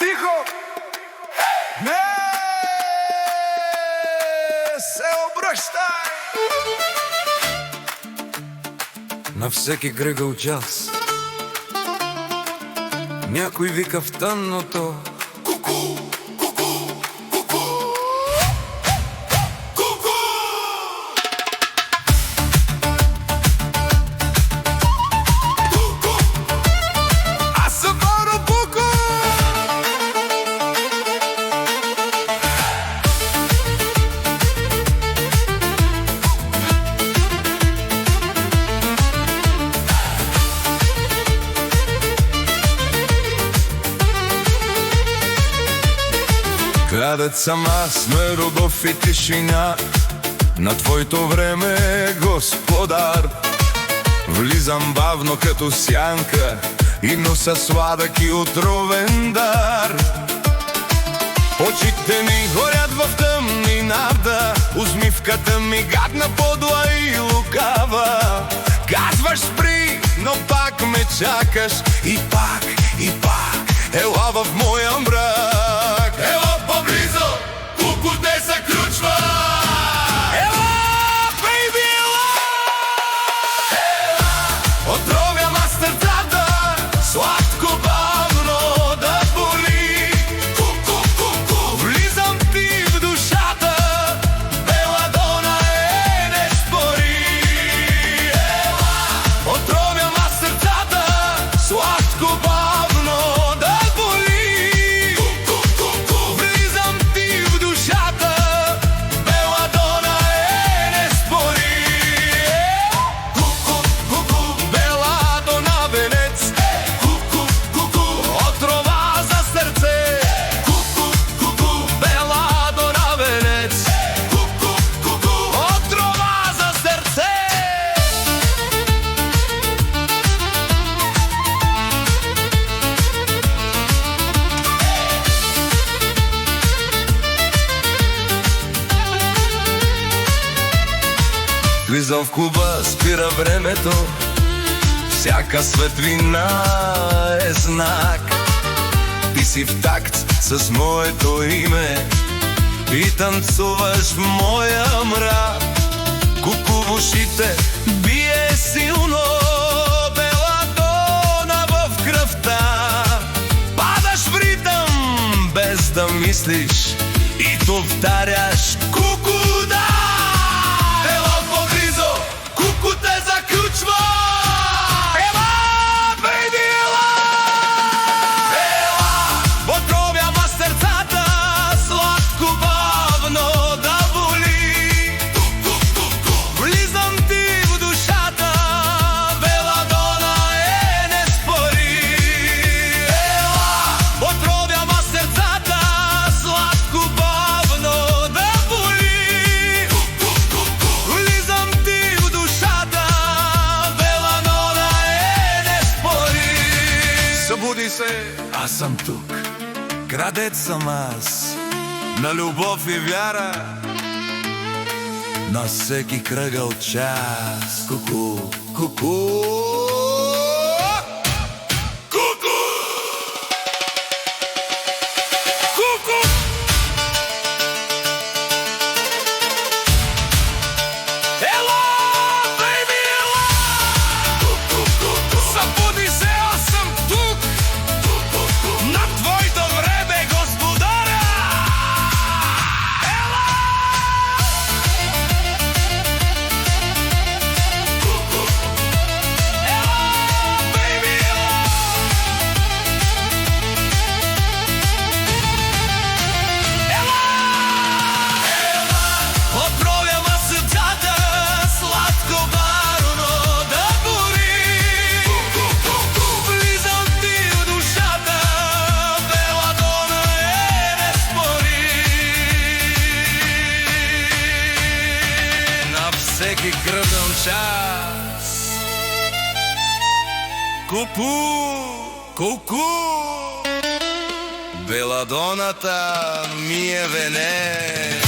Тихо! Не се обръщай! На всеки кръгъл час някой вика в тъмното: ку-ку, ку-ку, ку-ку, ку-ку. Ку-ку. Аз съм Боро-Буку. Крадец съм аз на любов и тишина, на твоето време, господар. Влизам бавно като сянка и нося сладък и отровен дар. Очите ми горят в тъмнината, усмивката ми гадна, подла и лукава. Казваш спри, но пак ме чакаш и пак, ела в моя мрак. Ела по-близо, куку те заключва. Ела, бейби, ела! Ела, отровя ма сърцата, сладко бавно да боли. Ку-ку, ку-ку, влизам ти в душата, беладона не спори. Ела, отровя ма сърцата, сладко бавно да боли. Ку-ку, влизам ти в душата, беладона не спори. Ку-ку, беладона венец, ку-ку, отрова за сърце. Ку-ку, беладона венец, ку-ку, отрова за сърце. Влизам в клуба, спира времето, всяка светлина е знак. Ти си в такт с моето име и танцуваш в моя мрак. Куку в ушите бие силно, беладона в кръвта. Падаш в ритъм без да мислиш и повтаряш ку-ку, да! Ела по-близо, куку те заключва. Ела, бейби, ела! Ела, отровя ма сърцата, сладко бавно да боли. Влизам ти в душата, беладона не спори. Ела, отровя ма сърцата, сладко бавно да боли. Влизам ти в душата, беладона не спори. Събуди се, аз съм тук, крадец съм аз на любов и вяра, на всеки кръгъл час. Ку-ку, ку-ку, ку-ку, ку-ку. Ела, бейби, ела! Събуди се, аз съм тук, на твоето време, господаря! Ела! Ела, бейби, ела! Отровя ма сърцата, сладко бавно да боли. Влизам ти в душата, беладона не спори. На всеки кръгъл час ку-ку, беладоната ми е венец.